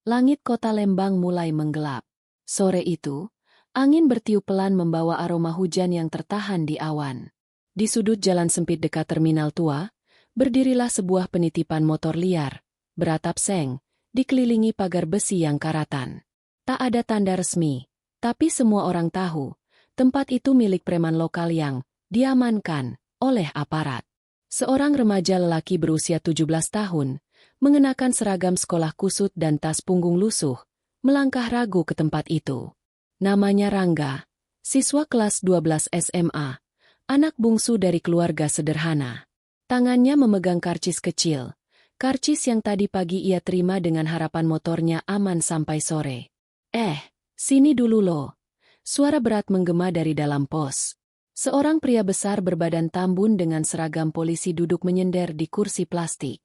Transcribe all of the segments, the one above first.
Langit kota Lembang mulai menggelap. Sore itu, angin bertiup pelan membawa aroma hujan yang tertahan di awan. Di sudut jalan sempit dekat terminal tua, berdirilah sebuah penitipan motor liar, beratap seng, dikelilingi pagar besi yang karatan. Tak ada tanda resmi, tapi semua orang tahu, tempat itu milik preman lokal yang diamankan oleh aparat. Seorang remaja lelaki berusia 17 tahun, mengenakan seragam sekolah kusut dan tas punggung lusuh, melangkah ragu ke tempat itu. Namanya Rangga, siswa kelas 12 SMA, anak bungsu dari keluarga sederhana. Tangannya memegang karcis kecil, karcis yang tadi pagi ia terima dengan harapan motornya aman sampai sore. Sini dulu lo. Suara berat menggema dari dalam pos. Seorang pria besar berbadan tambun dengan seragam polisi duduk menyender di kursi plastik.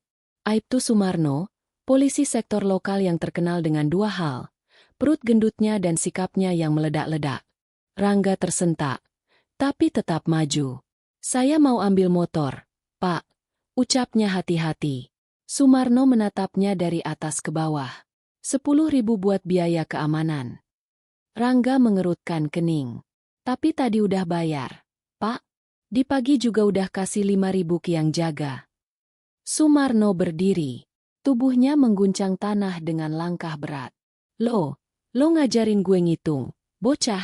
Aibtu Sumarno, polisi sektor lokal yang terkenal dengan dua hal, perut gendutnya dan sikapnya yang meledak-ledak. Rangga tersentak, tapi tetap maju. Saya mau ambil motor, Pak, ucapnya hati-hati. Sumarno menatapnya dari atas ke bawah. 10.000 buat biaya keamanan. Rangga mengerutkan kening. Tapi tadi udah bayar, Pak. Di pagi juga udah kasih 5.000 ke yang jaga. Sumarno berdiri. Tubuhnya mengguncang tanah dengan langkah berat. Lo ngajarin gue ngitung, bocah.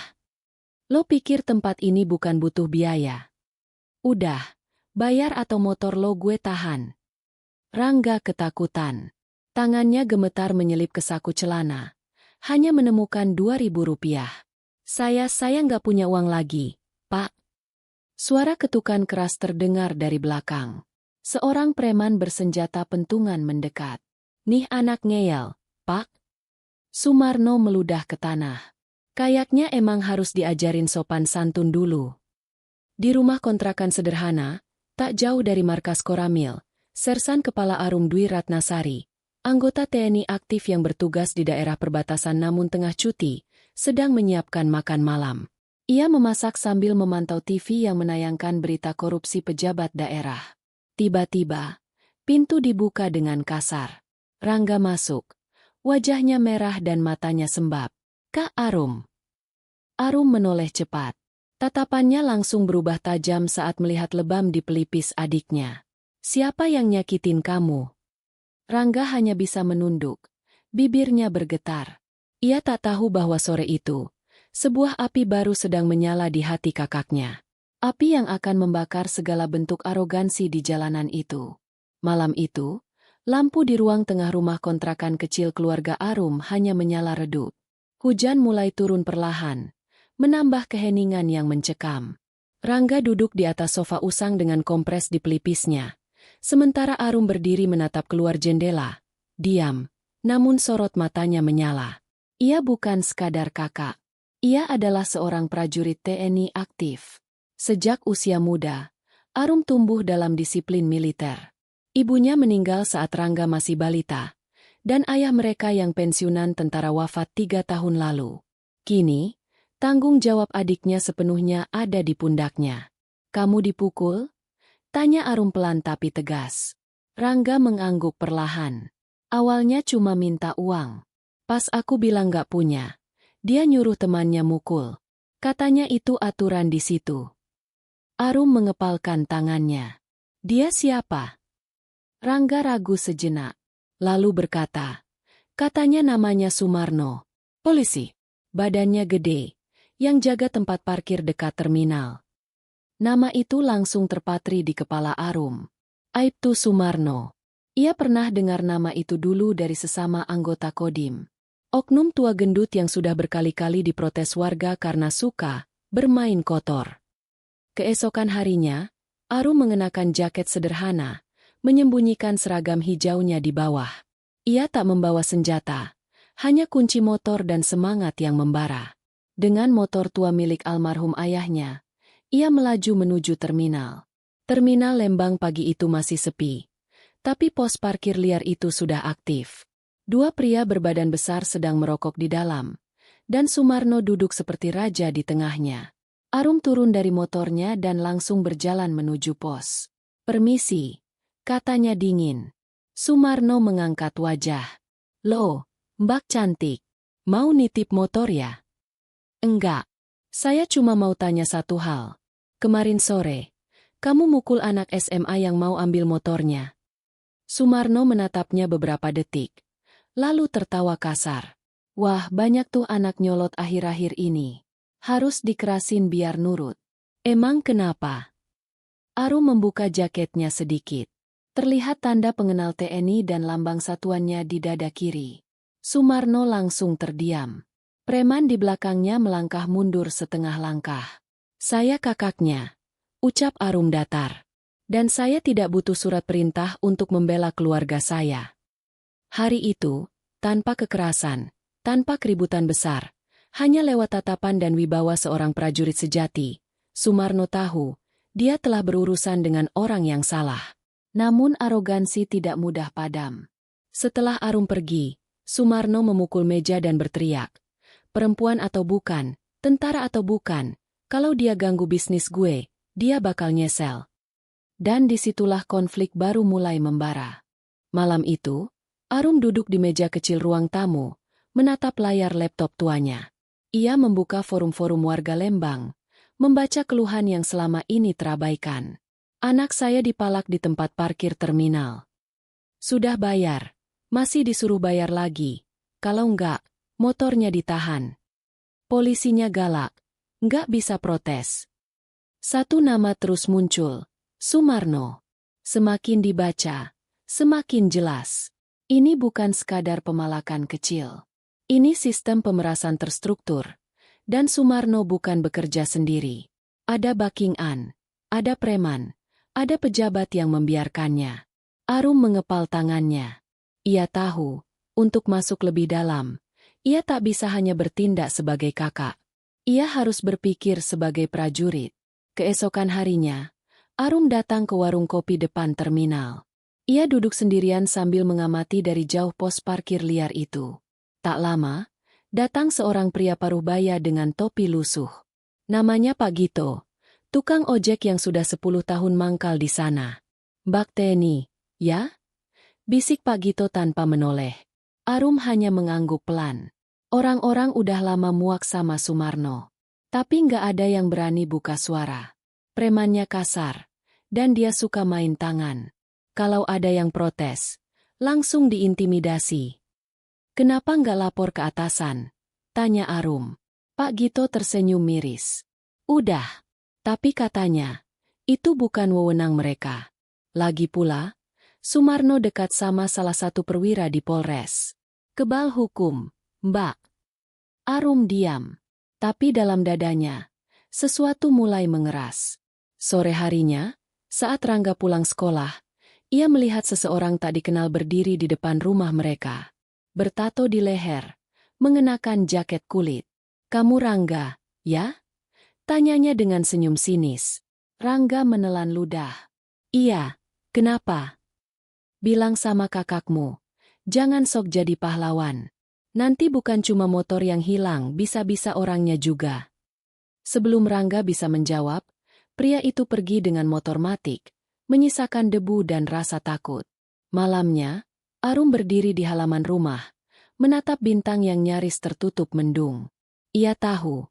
Lo pikir tempat ini bukan butuh biaya? Udah, bayar atau motor lo gue tahan. Rangga ketakutan. Tangannya gemetar menyelip ke saku celana. Hanya menemukan 2.000 rupiah. Saya nggak punya uang lagi, Pak. Suara ketukan keras terdengar dari belakang. Seorang preman bersenjata pentungan mendekat. Nih anak ngeyel, Pak. Sumarno meludah ke tanah. Kayaknya emang harus diajarin sopan santun dulu. Di rumah kontrakan sederhana, tak jauh dari markas Koramil, Sersan Kepala Arum Dwi Ratnasari, anggota TNI aktif yang bertugas di daerah perbatasan namun tengah cuti, sedang menyiapkan makan malam. Ia memasak sambil memantau TV yang menayangkan berita korupsi pejabat daerah. Tiba-tiba, pintu dibuka dengan kasar. Rangga masuk. Wajahnya merah dan matanya sembab. Kak Arum. Arum menoleh cepat. Tatapannya langsung berubah tajam saat melihat lebam di pelipis adiknya. Siapa yang nyakitin kamu? Rangga hanya bisa menunduk. Bibirnya bergetar. Ia tak tahu bahwa sore itu, sebuah api baru sedang menyala di hati kakaknya. Api yang akan membakar segala bentuk arogansi di jalanan itu. Malam itu, lampu di ruang tengah rumah kontrakan kecil keluarga Arum hanya menyala redup. Hujan mulai turun perlahan, menambah keheningan yang mencekam. Rangga duduk di atas sofa usang dengan kompres di pelipisnya. Sementara Arum berdiri menatap keluar jendela. Diam, namun sorot matanya menyala. Ia bukan sekadar kakak. Ia adalah seorang prajurit TNI aktif. Sejak usia muda, Arum tumbuh dalam disiplin militer. Ibunya meninggal saat Rangga masih balita, dan ayah mereka yang pensiunan tentara wafat 3 tahun lalu. Kini, tanggung jawab adiknya sepenuhnya ada di pundaknya. Kamu dipukul? Tanya Arum pelan tapi tegas. Rangga mengangguk perlahan. Awalnya cuma minta uang. Pas aku bilang gak punya, dia nyuruh temannya mukul. Katanya itu aturan di situ. Arum mengepalkan tangannya. Dia siapa? Rangga ragu sejenak. Lalu berkata, katanya namanya Sumarno. Polisi. Badannya gede, yang jaga tempat parkir dekat terminal. Nama itu langsung terpatri di kepala Arum. Aibtu Sumarno. Ia pernah dengar nama itu dulu dari sesama anggota Kodim. Oknum tua gendut yang sudah berkali-kali diprotes warga karena suka bermain kotor. Keesokan harinya, Arum mengenakan jaket sederhana, menyembunyikan seragam hijaunya di bawah. Ia tak membawa senjata, hanya kunci motor dan semangat yang membara. Dengan motor tua milik almarhum ayahnya, ia melaju menuju terminal. Terminal Lembang pagi itu masih sepi, tapi pos parkir liar itu sudah aktif. 2 pria berbadan besar sedang merokok di dalam, dan Sumarno duduk seperti raja di tengahnya. Arum turun dari motornya dan langsung berjalan menuju pos. Permisi, katanya dingin. Sumarno mengangkat wajah. Loh, Mbak cantik, mau nitip motor ya? Enggak. Saya cuma mau tanya satu hal. Kemarin sore, kamu mukul anak SMA yang mau ambil motornya. Sumarno menatapnya beberapa detik, lalu tertawa kasar. Wah, banyak tuh anak nyolot akhir-akhir ini. Harus dikerasin biar nurut. Emang kenapa? Arum membuka jaketnya sedikit. Terlihat tanda pengenal TNI dan lambang satuannya di dada kiri. Sumarno langsung terdiam. Preman di belakangnya melangkah mundur setengah langkah. Saya kakaknya, ucap Arum datar. Dan saya tidak butuh surat perintah untuk membela keluarga saya. Hari itu, tanpa kekerasan, tanpa keributan besar, hanya lewat tatapan dan wibawa seorang prajurit sejati, Sumarno tahu, dia telah berurusan dengan orang yang salah. Namun arogansi tidak mudah padam. Setelah Arum pergi, Sumarno memukul meja dan berteriak. Perempuan atau bukan, tentara atau bukan, kalau dia ganggu bisnis gue, dia bakal nyesel. Dan disitulah konflik baru mulai membara. Malam itu, Arum duduk di meja kecil ruang tamu, menatap layar laptop tuanya. Ia membuka forum-forum warga Lembang, membaca keluhan yang selama ini terabaikan. Anak saya dipalak di tempat parkir terminal. Sudah bayar, masih disuruh bayar lagi. Kalau enggak, motornya ditahan. Polisinya galak, enggak bisa protes. Satu nama terus muncul, Sumarno. Semakin dibaca, semakin jelas. Ini bukan sekadar pemalakan kecil. Ini sistem pemerasan terstruktur. Dan Sumarno bukan bekerja sendiri. Ada backing-an, ada preman, ada pejabat yang membiarkannya. Arum mengepal tangannya. Ia tahu, untuk masuk lebih dalam, ia tak bisa hanya bertindak sebagai kakak. Ia harus berpikir sebagai prajurit. Keesokan harinya, Arum datang ke warung kopi depan terminal. Ia duduk sendirian sambil mengamati dari jauh pos parkir liar itu. Tak lama, datang seorang pria paruh baya dengan topi lusuh. Namanya Pak Gito, tukang ojek yang sudah 10 tahun mangkal di sana. Mbak Teni, ya? Bisik Pak Gito tanpa menoleh. Arum hanya mengangguk pelan. Orang-orang udah lama muak sama Sumarno. Tapi nggak ada yang berani buka suara. Premannya kasar, dan dia suka main tangan. Kalau ada yang protes, langsung diintimidasi. Kenapa nggak lapor ke atasan? Tanya Arum. Pak Gito tersenyum miris. Udah, tapi katanya, itu bukan wewenang mereka. Lagi pula, Sumarno dekat sama salah satu perwira di Polres. Kebal hukum, Mbak. Arum diam. Tapi dalam dadanya, sesuatu mulai mengeras. Sore harinya, saat Rangga pulang sekolah, ia melihat seseorang tak dikenal berdiri di depan rumah mereka. Bertato di leher, mengenakan jaket kulit. Kamu Rangga, ya? Tanyanya dengan senyum sinis. Rangga menelan ludah. Iya, kenapa? Bilang sama kakakmu, jangan sok jadi pahlawan. Nanti bukan cuma motor yang hilang, bisa-bisa orangnya juga. Sebelum Rangga bisa menjawab, pria itu pergi dengan motor matik, menyisakan debu dan rasa takut. Malamnya, Arum berdiri di halaman rumah, menatap bintang yang nyaris tertutup mendung. Ia tahu,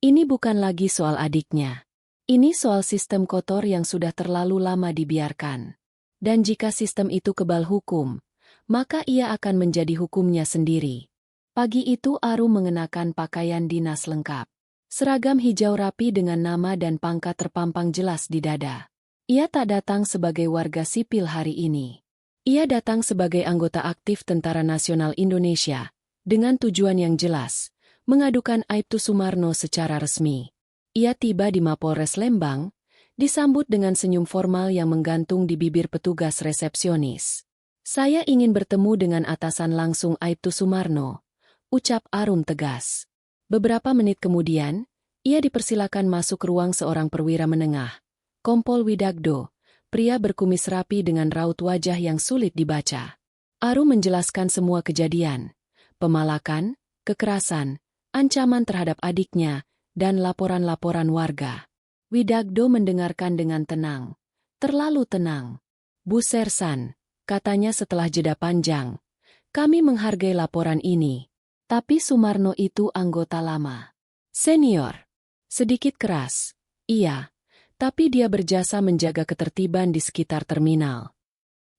ini bukan lagi soal adiknya. Ini soal sistem kotor yang sudah terlalu lama dibiarkan. Dan jika sistem itu kebal hukum, maka ia akan menjadi hukumnya sendiri. Pagi itu Arum mengenakan pakaian dinas lengkap. Seragam hijau rapi dengan nama dan pangkat terpampang jelas di dada. Ia tak datang sebagai warga sipil hari ini. Ia datang sebagai anggota aktif Tentara Nasional Indonesia, dengan tujuan yang jelas, mengadukan Aibtu Sumarno secara resmi. Ia tiba di Mapolres Lembang, disambut dengan senyum formal yang menggantung di bibir petugas resepsionis. Saya ingin bertemu dengan atasan langsung Aibtu Sumarno, ucap Arum tegas. Beberapa menit kemudian, ia dipersilakan masuk ruang seorang perwira menengah, Kompol Widagdo, pria berkumis rapi dengan raut wajah yang sulit dibaca. Arum menjelaskan semua kejadian, pemalakan, kekerasan, ancaman terhadap adiknya, dan laporan-laporan warga. Widagdo mendengarkan dengan tenang, terlalu tenang. Bu Sersan, katanya setelah jeda panjang, Kami menghargai laporan ini. Tapi Sumarno itu anggota lama. Senior. Sedikit keras. Iya. Tapi dia berjasa menjaga ketertiban di sekitar terminal.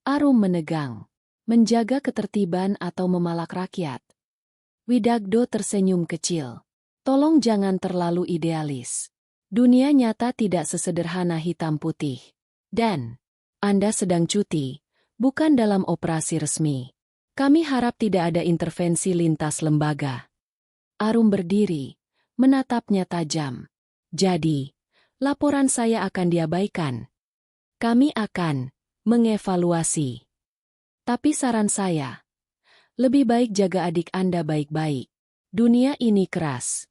Arum menegang. Menjaga ketertiban atau memalak rakyat? Widagdo tersenyum kecil. Tolong jangan terlalu idealis. Dunia nyata tidak sesederhana hitam putih. Dan Anda sedang cuti, bukan dalam operasi resmi. Kami harap tidak ada intervensi lintas lembaga. Arum berdiri, menatapnya tajam. Jadi, laporan saya akan diabaikan. Kami akan mengevaluasi. Tapi saran saya, lebih baik jaga adik Anda baik-baik. Dunia ini keras.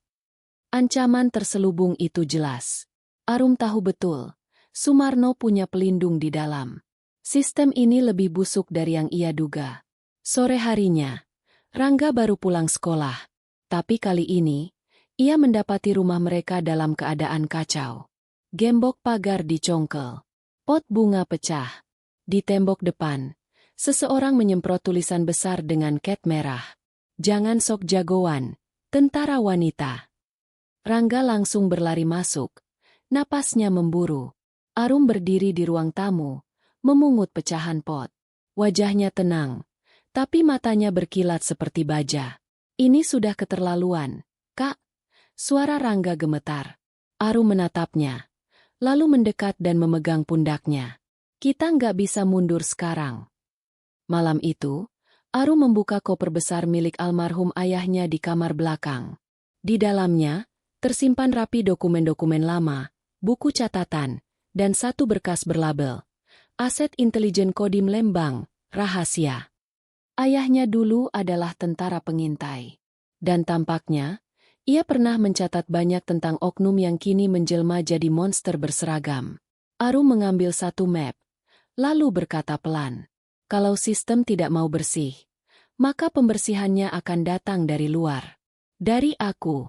Ancaman terselubung itu jelas. Arum tahu betul, Sumarno punya pelindung di dalam. Sistem ini lebih busuk dari yang ia duga. Sore harinya, Rangga baru pulang sekolah. Tapi kali ini, ia mendapati rumah mereka dalam keadaan kacau. Gembok pagar dicongkel. Pot bunga pecah. Di tembok depan, seseorang menyemprot tulisan besar dengan cat merah. Jangan sok jagoan, tentara wanita. Rangga langsung berlari masuk. Napasnya memburu. Arum berdiri di ruang tamu, memungut pecahan pot. Wajahnya tenang, tapi matanya berkilat seperti baja. Ini sudah keterlaluan, Kak. Suara Rangga gemetar. Arum menatapnya, lalu mendekat dan memegang pundaknya. Kita nggak bisa mundur sekarang. Malam itu, Arum membuka koper besar milik almarhum ayahnya di kamar belakang. Di dalamnya, tersimpan rapi dokumen-dokumen lama, buku catatan, dan satu berkas berlabel Aset Intelijen Kodim Lembang, Rahasia. Ayahnya dulu adalah tentara pengintai. Dan tampaknya, ia pernah mencatat banyak tentang oknum yang kini menjelma jadi monster berseragam. Arum mengambil satu map, lalu berkata pelan, kalau sistem tidak mau bersih, maka pembersihannya akan datang dari luar. Dari aku.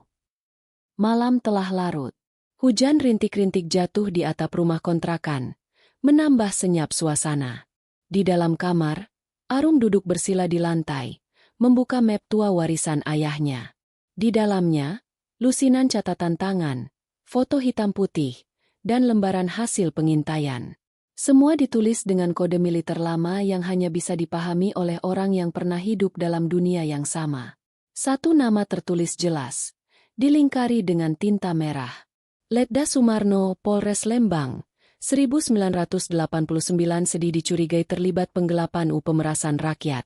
Malam telah larut. Hujan rintik-rintik jatuh di atap rumah kontrakan, menambah senyap suasana. Di dalam kamar, Arum duduk bersila di lantai, membuka map tua warisan ayahnya. Di dalamnya, lusinan catatan tangan, foto hitam putih, dan lembaran hasil pengintaian. Semua ditulis dengan kode militer lama yang hanya bisa dipahami oleh orang yang pernah hidup dalam dunia yang sama. Satu nama tertulis jelas, dilingkari dengan tinta merah. Letda Sumarno, Polres Lembang, 1989 sedih dicurigai terlibat penggelapan pemerasan rakyat.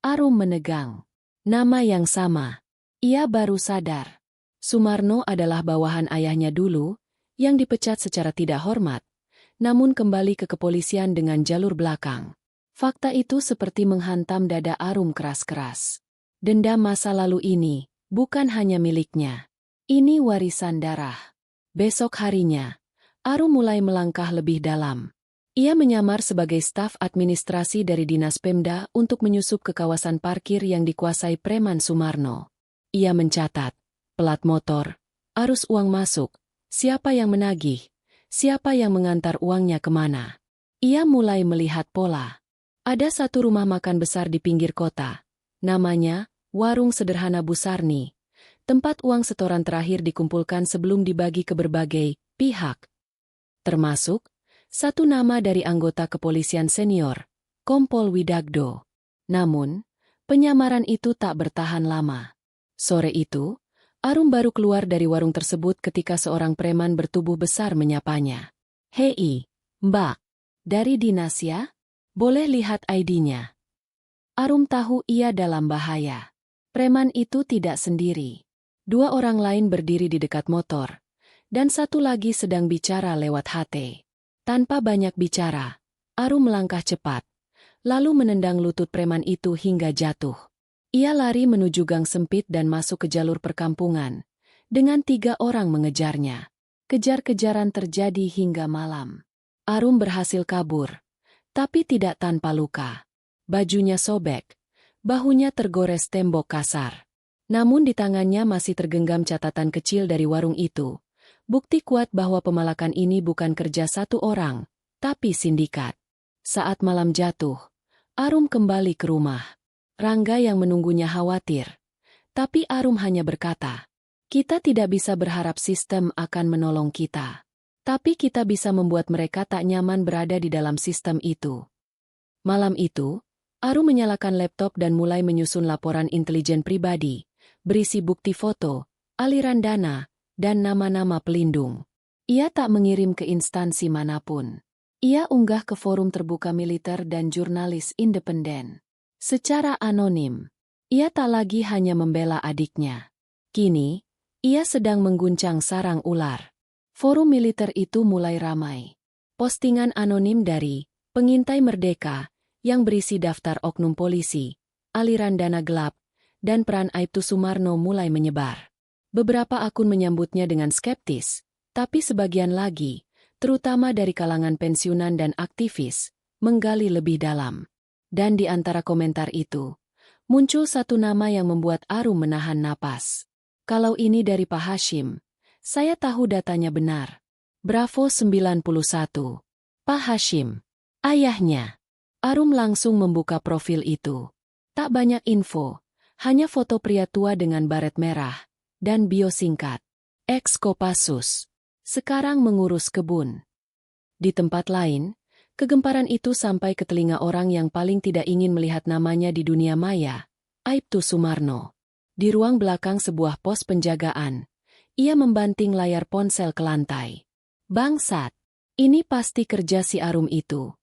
Arum menegang. Nama yang sama. Ia baru sadar. Sumarno adalah bawahan ayahnya dulu, yang dipecat secara tidak hormat, namun kembali ke kepolisian dengan jalur belakang. Fakta itu seperti menghantam dada Arum keras-keras. Dendam masa lalu ini, bukan hanya miliknya. Ini warisan darah. Besok harinya, Arum mulai melangkah lebih dalam. Ia menyamar sebagai staf administrasi dari Dinas Pemda untuk menyusup ke kawasan parkir yang dikuasai preman Sumarno. Ia mencatat plat motor, arus uang masuk, siapa yang menagih, siapa yang mengantar uangnya kemana. Ia mulai melihat pola. Ada satu rumah makan besar di pinggir kota. Namanya Warung Sederhana Busarni. Tempat uang setoran terakhir dikumpulkan sebelum dibagi ke berbagai pihak. Termasuk satu nama dari anggota kepolisian senior, Kompol Widagdo. Namun, penyamaran itu tak bertahan lama. Sore itu, Arum baru keluar dari warung tersebut ketika seorang preman bertubuh besar menyapanya. Hei, Mbak, dari dinas ya? Boleh lihat ID-nya. Arum tahu ia dalam bahaya. Preman itu tidak sendiri. Dua orang lain berdiri di dekat motor, dan satu lagi sedang bicara lewat HT. Tanpa banyak bicara, Arum melangkah cepat, lalu menendang lutut preman itu hingga jatuh. Ia lari menuju gang sempit dan masuk ke jalur perkampungan, dengan 3 orang mengejarnya. Kejar-kejaran terjadi hingga malam. Arum berhasil kabur, tapi tidak tanpa luka. Bajunya sobek, bahunya tergores tembok kasar. Namun di tangannya masih tergenggam catatan kecil dari warung itu. Bukti kuat bahwa pemalakan ini bukan kerja satu orang, tapi sindikat. Saat malam jatuh, Arum kembali ke rumah. Rangga yang menunggunya khawatir. Tapi Arum hanya berkata, "Kita tidak bisa berharap sistem akan menolong kita. Tapi kita bisa membuat mereka tak nyaman berada di dalam sistem itu." Malam itu, Arum menyalakan laptop dan mulai menyusun laporan intelijen pribadi, berisi bukti foto, aliran dana, dan nama-nama pelindung. Ia tak mengirim ke instansi manapun. Ia unggah ke forum terbuka militer dan jurnalis independen. Secara anonim, ia tak lagi hanya membela adiknya. Kini, ia sedang mengguncang sarang ular. Forum militer itu mulai ramai. Postingan anonim dari pengintai merdeka yang berisi daftar oknum polisi, aliran dana gelap, dan peran Aibtu Sumarno mulai menyebar. Beberapa akun menyambutnya dengan skeptis, tapi sebagian lagi, terutama dari kalangan pensiunan dan aktivis, menggali lebih dalam. Dan di antara komentar itu, muncul satu nama yang membuat Arum menahan napas. Kalau ini dari Pak Hashim, saya tahu datanya benar. Bravo 91. Pak Hashim. Ayahnya. Arum langsung membuka profil itu. Tak banyak info, hanya foto pria tua dengan baret merah, dan bio singkat. Ex-Kopassus. Sekarang mengurus kebun. Di tempat lain, kegemparan itu sampai ke telinga orang yang paling tidak ingin melihat namanya di dunia maya, Aibtu Sumarno. Di ruang belakang sebuah pos penjagaan, ia membanting layar ponsel ke lantai. "Bangsat, ini pasti kerja si Arum itu."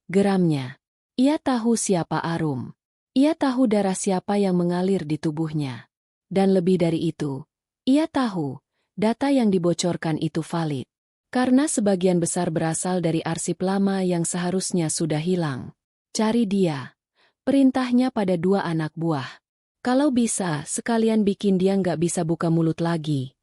Geramnya. Ia tahu siapa Arum. Ia tahu darah siapa yang mengalir di tubuhnya. Dan lebih dari itu, ia tahu data yang dibocorkan itu valid. Karena sebagian besar berasal dari arsip lama yang seharusnya sudah hilang. Cari dia. Perintahnya pada 2 anak buah. Kalau bisa, sekalian bikin dia nggak bisa buka mulut lagi.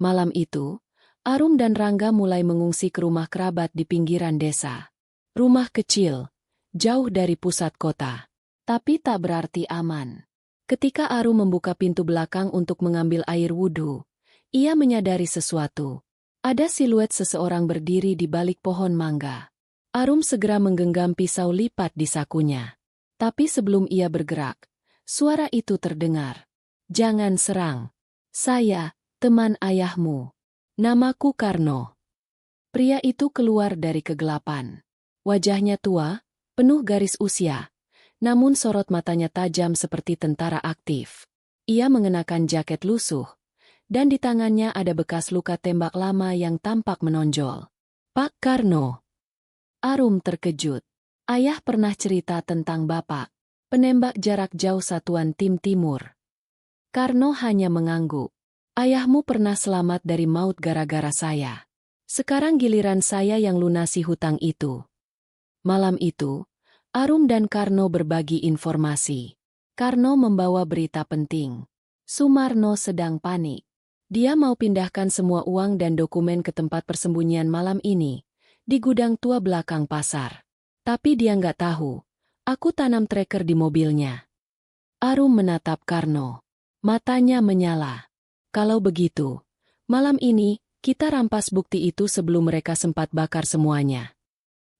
Malam itu, Arum dan Rangga mulai mengungsi ke rumah kerabat di pinggiran desa. Rumah kecil, jauh dari pusat kota. Tapi tak berarti aman. Ketika Arum membuka pintu belakang untuk mengambil air wudhu, ia menyadari sesuatu. Ada siluet seseorang berdiri di balik pohon mangga. Arum segera menggenggam pisau lipat di sakunya. Tapi sebelum ia bergerak, suara itu terdengar. "Jangan serang. Saya, teman ayahmu. Namaku Karno." Pria itu keluar dari kegelapan. Wajahnya tua, penuh garis usia, namun sorot matanya tajam seperti tentara aktif. Ia mengenakan jaket lusuh, dan di tangannya ada bekas luka tembak lama yang tampak menonjol. "Pak Karno." Arum terkejut. Ayah pernah cerita tentang bapak, penembak jarak jauh satuan tim timur. Karno hanya mengangguk. "Ayahmu pernah selamat dari maut gara-gara saya. Sekarang giliran saya yang lunasi hutang itu." Malam itu, Arum dan Karno berbagi informasi. Karno membawa berita penting. Sumarno sedang panik. Dia mau pindahkan semua uang dan dokumen ke tempat persembunyian malam ini, di gudang tua belakang pasar. Tapi dia nggak tahu. Aku tanam tracker di mobilnya. Arum menatap Karno. Matanya menyala. "Kalau begitu, malam ini, kita rampas bukti itu sebelum mereka sempat bakar semuanya."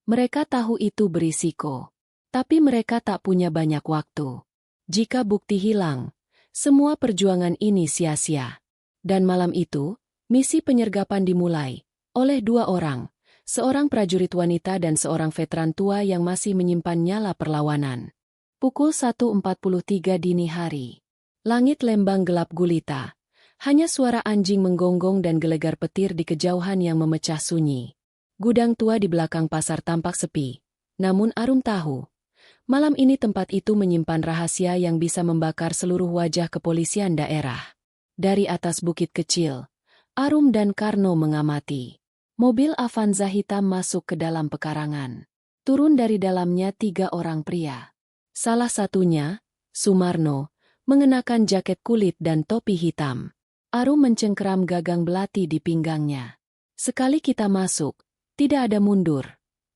Mereka tahu itu berisiko. Tapi mereka tak punya banyak waktu. Jika bukti hilang, semua perjuangan ini sia-sia. Dan malam itu, misi penyergapan dimulai oleh 2 orang, seorang prajurit wanita dan seorang veteran tua yang masih menyimpan nyala perlawanan. Pukul 1.43 dini hari. Langit lembang gelap gulita. Hanya suara anjing menggonggong dan gelegar petir di kejauhan yang memecah sunyi. Gudang tua di belakang pasar tampak sepi. Namun Arum tahu, malam ini tempat itu menyimpan rahasia yang bisa membakar seluruh wajah kepolisian daerah. Dari atas bukit kecil, Arum dan Karno mengamati. Mobil Avanza hitam masuk ke dalam pekarangan. Turun dari dalamnya 3 orang pria. Salah satunya, Sumarno, mengenakan jaket kulit dan topi hitam. Arum mencengkeram gagang belati di pinggangnya. "Sekali kita masuk, tidak ada mundur,"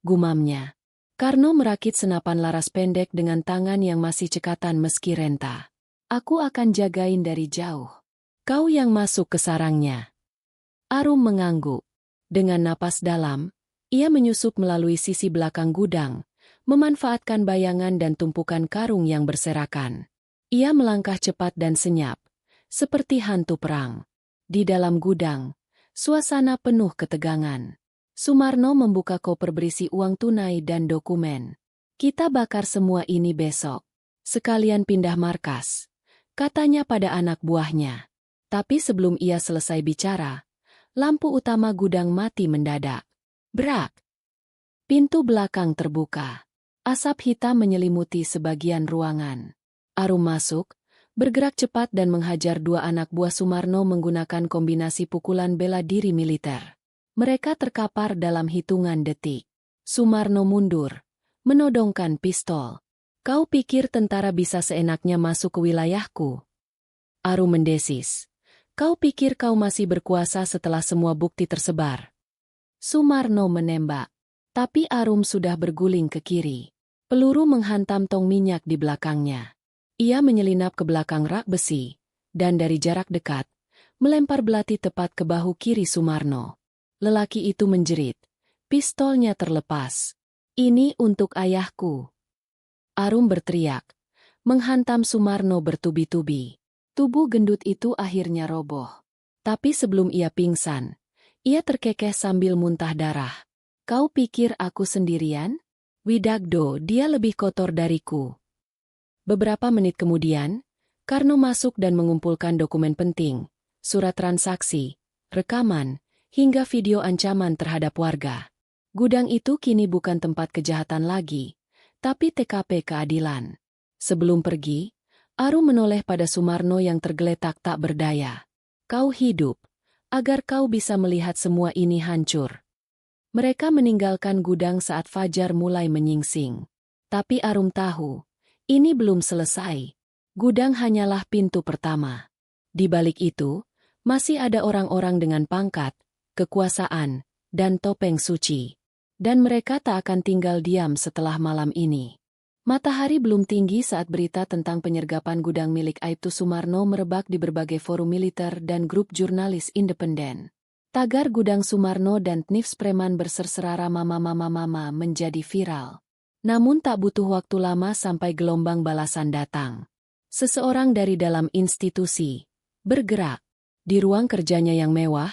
gumamnya. Karno merakit senapan laras pendek dengan tangan yang masih cekatan meski renta. "Aku akan jagain dari jauh. Kau yang masuk ke sarangnya." Arum mengangguk. Dengan napas dalam, ia menyusup melalui sisi belakang gudang, memanfaatkan bayangan dan tumpukan karung yang berserakan. Ia melangkah cepat dan senyap, seperti hantu perang. Di dalam gudang, suasana penuh ketegangan. Sumarno membuka koper berisi uang tunai dan dokumen. "Kita bakar semua ini besok. Sekalian pindah markas," katanya pada anak buahnya. Tapi sebelum ia selesai bicara, lampu utama gudang mati mendadak. Brak! Pintu belakang terbuka. Asap hitam menyelimuti sebagian ruangan. Arum masuk, bergerak cepat dan menghajar dua anak buah Sumarno menggunakan kombinasi pukulan bela diri militer. Mereka terkapar dalam hitungan detik. Sumarno mundur, menodongkan pistol. "Kau pikir tentara bisa seenaknya masuk ke wilayahku?" Arum mendesis. "Kau pikir kau masih berkuasa setelah semua bukti tersebar?" Sumarno menembak. Tapi Arum sudah berguling ke kiri. Peluru menghantam tong minyak di belakangnya. Ia menyelinap ke belakang rak besi, dan dari jarak dekat, melempar belati tepat ke bahu kiri Sumarno. Lelaki itu menjerit. Pistolnya terlepas. "Ini untuk ayahku." Arum berteriak, menghantam Sumarno bertubi-tubi. Tubuh gendut itu akhirnya roboh. Tapi sebelum ia pingsan, ia terkekeh sambil muntah darah. "Kau pikir aku sendirian? Widagdo, dia lebih kotor dariku." Beberapa menit kemudian, Karno masuk dan mengumpulkan dokumen penting, surat transaksi, rekaman, hingga video ancaman terhadap warga. Gudang itu kini bukan tempat kejahatan lagi, tapi TKP keadilan. Sebelum pergi, Arum menoleh pada Sumarno yang tergeletak tak berdaya. "Kau hidup, agar kau bisa melihat semua ini hancur." Mereka meninggalkan gudang saat fajar mulai menyingsing. Tapi Arum tahu, ini belum selesai. Gudang hanyalah pintu pertama. Di balik itu, masih ada orang-orang dengan pangkat, kekuasaan, dan topeng suci. Dan mereka tak akan tinggal diam setelah malam ini. Matahari belum tinggi saat berita tentang penyergapan gudang milik Aibtu Sumarno merebak di berbagai forum militer dan grup jurnalis independen. Tagar gudang Sumarno dan Knifs preman berserserara mama menjadi viral. Namun tak butuh waktu lama sampai gelombang balasan datang. Seseorang dari dalam institusi bergerak. Di ruang kerjanya yang mewah,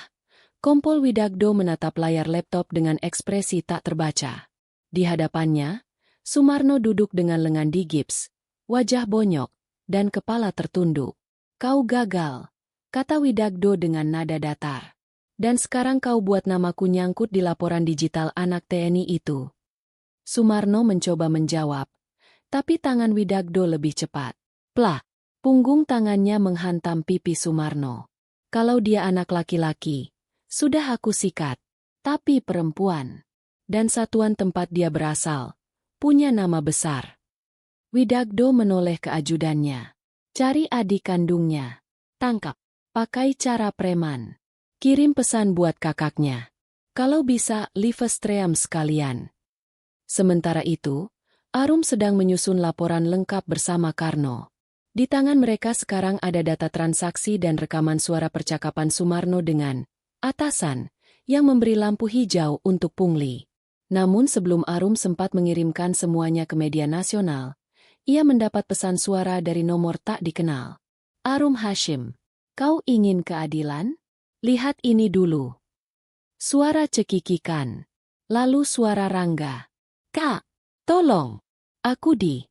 Kompol Widagdo menatap layar laptop dengan ekspresi tak terbaca. Di hadapannya, Sumarno duduk dengan lengan digips, wajah bonyok, dan kepala tertunduk. "Kau gagal," kata Widagdo dengan nada datar. "Dan sekarang kau buat namaku nyangkut di laporan digital anak TNI itu." Sumarno mencoba menjawab, tapi tangan Widagdo lebih cepat. Plak! Punggung tangannya menghantam pipi Sumarno. "Kalau dia anak laki-laki, sudah aku sikat. Tapi perempuan. Dan satuan tempat dia berasal, punya nama besar." Widagdo menoleh ke ajudannya. "Cari adik kandungnya. Tangkap. Pakai cara preman. Kirim pesan buat kakaknya. Kalau bisa, Livestream sekalian." Sementara itu, Arum sedang menyusun laporan lengkap bersama Karno. Di tangan mereka sekarang ada data transaksi dan rekaman suara percakapan Sumarno dengan atasan yang memberi lampu hijau untuk pungli. Namun sebelum Arum sempat mengirimkan semuanya ke media nasional, ia mendapat pesan suara dari nomor tak dikenal. "Arum Hashim, kau ingin keadilan? Lihat ini dulu." Suara cekikikan. Lalu suara Rangga. "Kak, tolong. Aku di..."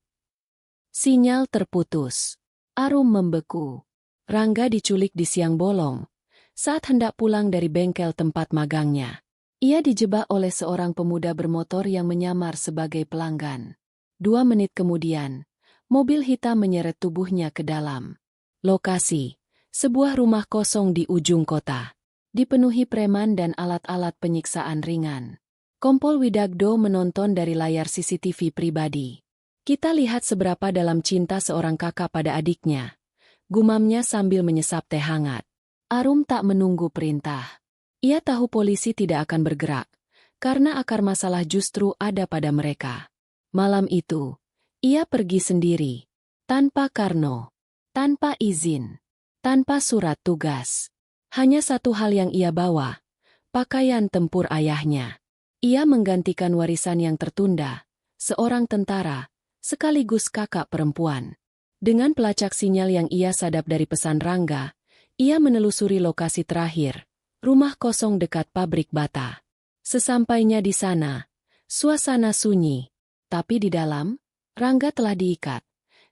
Sinyal terputus. Arum membeku. Rangga diculik di siang bolong saat hendak pulang dari bengkel tempat magangnya. Ia dijebak oleh seorang pemuda bermotor yang menyamar sebagai pelanggan. 2 menit kemudian, mobil hitam menyeret tubuhnya ke dalam. Lokasi, sebuah rumah kosong di ujung kota. Dipenuhi preman dan alat-alat penyiksaan ringan. Kompol Widagdo menonton dari layar CCTV pribadi. "Kita lihat seberapa dalam cinta seorang kakak pada adiknya," gumamnya sambil menyesap teh hangat. Arum tak menunggu perintah. Ia tahu polisi tidak akan bergerak, karena akar masalah justru ada pada mereka. Malam itu, ia pergi sendiri, tanpa Karno, tanpa izin, tanpa surat tugas. Hanya satu hal yang ia bawa, pakaian tempur ayahnya. Ia menggantikan warisan yang tertunda, seorang tentara, sekaligus kakak perempuan. Dengan pelacak sinyal yang ia sadap dari pesan Rangga, ia menelusuri lokasi terakhir, rumah kosong dekat pabrik bata. Sesampainya di sana, suasana sunyi, tapi di dalam, Rangga telah diikat,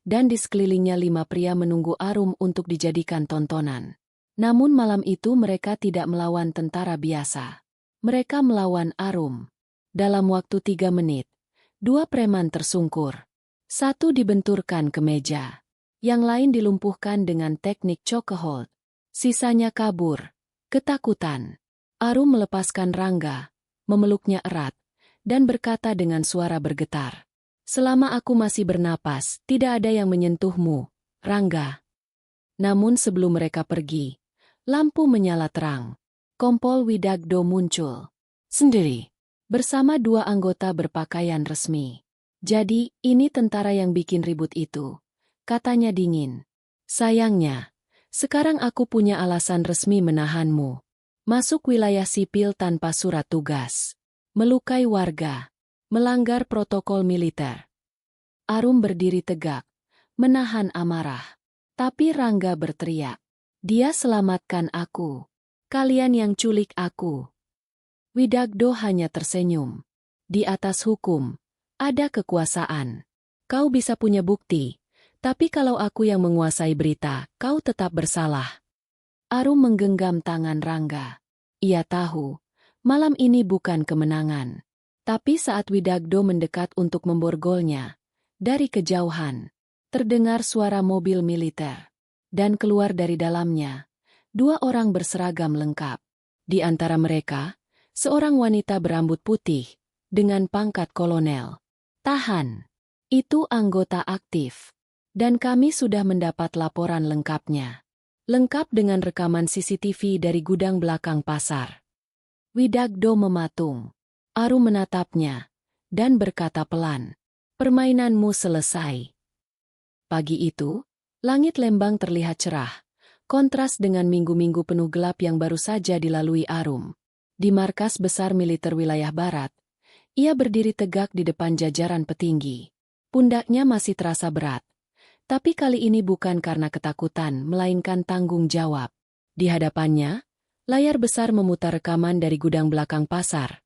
dan di sekelilingnya 5 pria menunggu Arum untuk dijadikan tontonan. Namun malam itu mereka tidak melawan tentara biasa. Mereka melawan Arum. Dalam waktu 3 menit, 2 preman tersungkur. Satu dibenturkan ke meja. Yang lain dilumpuhkan dengan teknik chokehold. Sisanya kabur. Ketakutan. Arum melepaskan Rangga, memeluknya erat, dan berkata dengan suara bergetar. Selama aku masih bernapas, tidak ada yang menyentuhmu, Rangga. Namun sebelum mereka pergi, lampu menyala terang. Kompol Widagdo muncul. Sendiri. Bersama 2 anggota berpakaian resmi. Jadi, ini tentara yang bikin ribut itu. Katanya dingin. Sayangnya, sekarang aku punya alasan resmi menahanmu. Masuk wilayah sipil tanpa surat tugas. Melukai warga. Melanggar protokol militer. Arum berdiri tegak, menahan amarah. Tapi Rangga berteriak. Dia selamatkan aku. Kalian yang culik aku. Widagdo hanya tersenyum. Di atas hukum, ada kekuasaan. Kau bisa punya bukti, tapi kalau aku yang menguasai berita, kau tetap bersalah. Arum menggenggam tangan Rangga. Ia tahu, malam ini bukan kemenangan. Tapi saat Widagdo mendekat untuk memborgolnya, dari kejauhan, terdengar suara mobil militer. Dan keluar dari dalamnya, 2 orang berseragam lengkap. Di antara mereka, seorang wanita berambut putih, dengan pangkat kolonel. Tahan. Itu anggota aktif. Dan kami sudah mendapat laporan lengkapnya. Lengkap dengan rekaman CCTV dari gudang belakang pasar. Widagdo mematung. Arum menatapnya, dan berkata pelan. Permainanmu selesai. Pagi itu, langit Lembang terlihat cerah. Kontras dengan minggu-minggu penuh gelap yang baru saja dilalui Arum. Di markas besar militer wilayah barat, ia berdiri tegak di depan jajaran petinggi. Pundaknya masih terasa berat. Tapi kali ini bukan karena ketakutan, melainkan tanggung jawab. Di hadapannya, layar besar memutar rekaman dari gudang belakang pasar.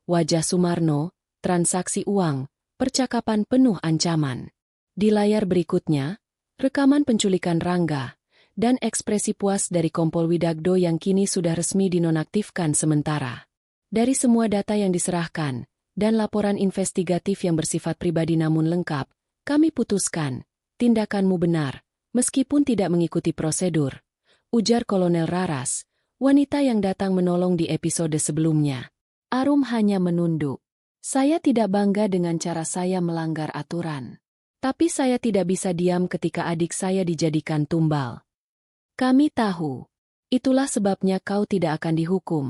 Wajah Sumarno, transaksi uang, percakapan penuh ancaman. Di layar berikutnya, rekaman penculikan Rangga, dan ekspresi puas dari Kompol Widagdo yang kini sudah resmi dinonaktifkan sementara. Dari semua data yang diserahkan, dan laporan investigatif yang bersifat pribadi namun lengkap, kami putuskan, tindakanmu benar, meskipun tidak mengikuti prosedur, ujar Kolonel Raras, wanita yang datang menolong di episode sebelumnya. Arum hanya menunduk. Saya tidak bangga dengan cara saya melanggar aturan. Tapi saya tidak bisa diam ketika adik saya dijadikan tumbal. Kami tahu. Itulah sebabnya kau tidak akan dihukum,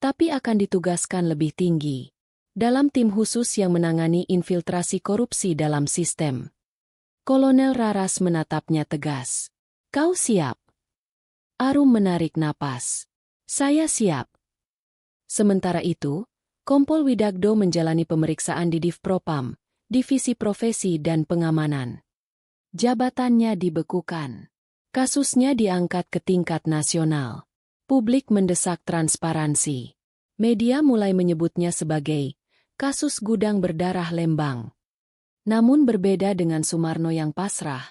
tapi akan ditugaskan lebih tinggi. Dalam tim khusus yang menangani infiltrasi korupsi dalam sistem. Kolonel Raras menatapnya tegas. Kau siap? Arum menarik napas. Saya siap. Sementara itu, Kompol Widagdo menjalani pemeriksaan di Divpropam, Divisi Profesi dan Pengamanan. Jabatannya dibekukan. Kasusnya diangkat ke tingkat nasional. Publik mendesak transparansi. Media mulai menyebutnya sebagai kasus gudang berdarah Lembang. Namun berbeda dengan Sumarno yang pasrah,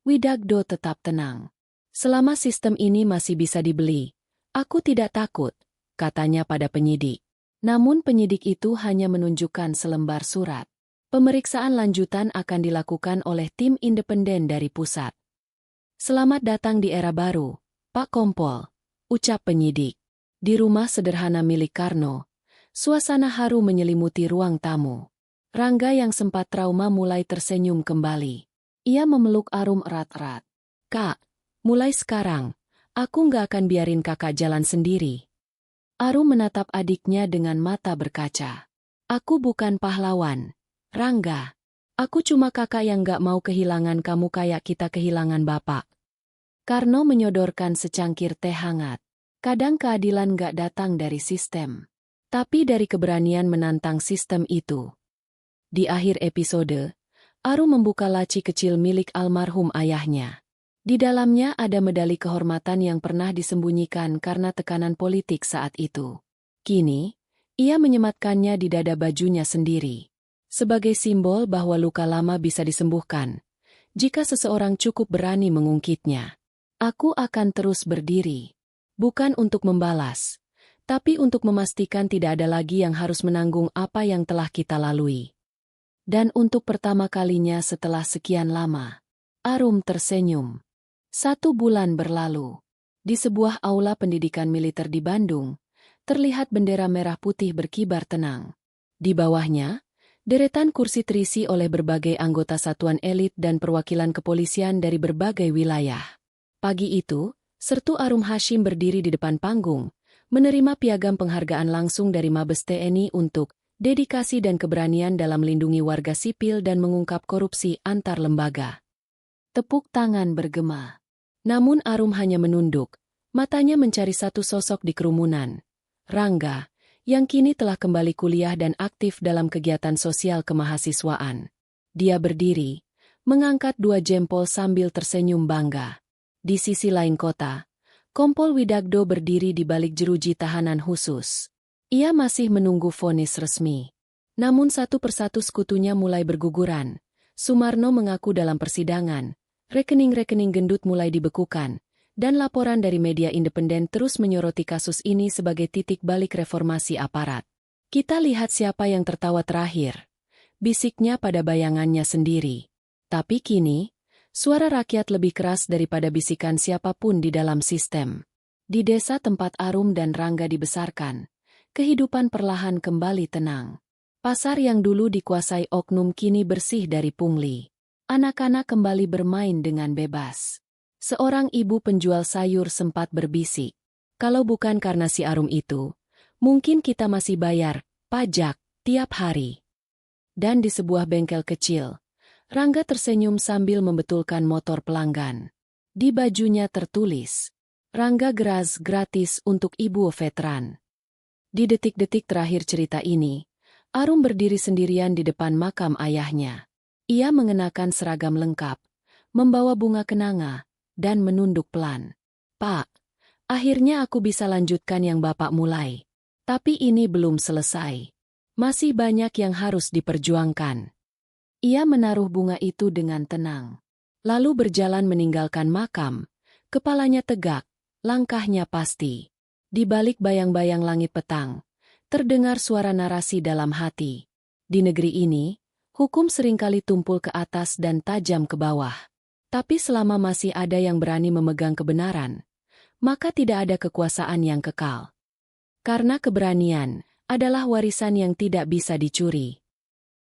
Widagdo tetap tenang. Selama sistem ini masih bisa dibeli, aku tidak takut, katanya pada penyidik. Namun penyidik itu hanya menunjukkan selembar surat. Pemeriksaan lanjutan akan dilakukan oleh tim independen dari pusat. Selamat datang di era baru, Pak Kompol, ucap penyidik. Di rumah sederhana milik Karno, suasana haru menyelimuti ruang tamu. Rangga yang sempat trauma mulai tersenyum kembali. Ia memeluk Arum erat-erat. Kak, mulai sekarang, aku nggak akan biarin kakak jalan sendiri. Arum menatap adiknya dengan mata berkaca. Aku bukan pahlawan, Rangga. Aku cuma kakak yang nggak mau kehilangan kamu kayak kita kehilangan bapak. Karno menyodorkan secangkir teh hangat. Kadang keadilan nggak datang dari sistem, tapi dari keberanian menantang sistem itu. Di akhir episode, Arum membuka laci kecil milik almarhum ayahnya. Di dalamnya ada medali kehormatan yang pernah disembunyikan karena tekanan politik saat itu. Kini, ia menyematkannya di dada bajunya sendiri. Sebagai simbol bahwa luka lama bisa disembuhkan, jika seseorang cukup berani mengungkitnya. Aku akan terus berdiri. Bukan untuk membalas, tapi untuk memastikan tidak ada lagi yang harus menanggung apa yang telah kita lalui. Dan untuk pertama kalinya setelah sekian lama, Arum tersenyum. 1 bulan berlalu. Di sebuah aula pendidikan militer di Bandung, terlihat bendera merah putih berkibar tenang. Di bawahnya, deretan kursi terisi oleh berbagai anggota satuan elit dan perwakilan kepolisian dari berbagai wilayah. Pagi itu, Sertu Arum Hashim berdiri di depan panggung, menerima piagam penghargaan langsung dari Mabes TNI untuk dedikasi dan keberanian dalam melindungi warga sipil dan mengungkap korupsi antar lembaga. Tepuk tangan bergema. Namun Arum hanya menunduk, matanya mencari satu sosok di kerumunan. Rangga, yang kini telah kembali kuliah dan aktif dalam kegiatan sosial kemahasiswaan. Dia berdiri, mengangkat 2 jempol sambil tersenyum bangga. Di sisi lain kota, Kompol Widagdo berdiri di balik jeruji tahanan khusus. Ia masih menunggu vonis resmi. Namun satu persatu sekutunya mulai berguguran. Sumarno mengaku dalam persidangan, rekening-rekening gendut mulai dibekukan, dan laporan dari media independen terus menyoroti kasus ini sebagai titik balik reformasi aparat. Kita lihat siapa yang tertawa terakhir, bisiknya pada bayangannya sendiri. Tapi kini, suara rakyat lebih keras daripada bisikan siapapun di dalam sistem. Di desa tempat Arum dan Rangga dibesarkan, kehidupan perlahan kembali tenang. Pasar yang dulu dikuasai oknum kini bersih dari pungli. Anak-anak kembali bermain dengan bebas. Seorang ibu penjual sayur sempat berbisik. Kalau bukan karena si Arum itu, mungkin kita masih bayar pajak tiap hari. Dan di sebuah bengkel kecil, Rangga tersenyum sambil membetulkan motor pelanggan. Di bajunya tertulis, Rangga Geraz gratis untuk ibu veteran. Di detik-detik terakhir cerita ini, Arum berdiri sendirian di depan makam ayahnya. Ia mengenakan seragam lengkap, membawa bunga kenanga, dan menunduk pelan. "Pak, akhirnya aku bisa lanjutkan yang Bapak mulai. Tapi ini belum selesai. Masih banyak yang harus diperjuangkan." Ia menaruh bunga itu dengan tenang. Lalu berjalan meninggalkan makam, kepalanya tegak, langkahnya pasti. Di balik bayang-bayang langit petang, terdengar suara narasi dalam hati. Di negeri ini, hukum seringkali tumpul ke atas dan tajam ke bawah. Tapi selama masih ada yang berani memegang kebenaran, maka tidak ada kekuasaan yang kekal. Karena keberanian adalah warisan yang tidak bisa dicuri.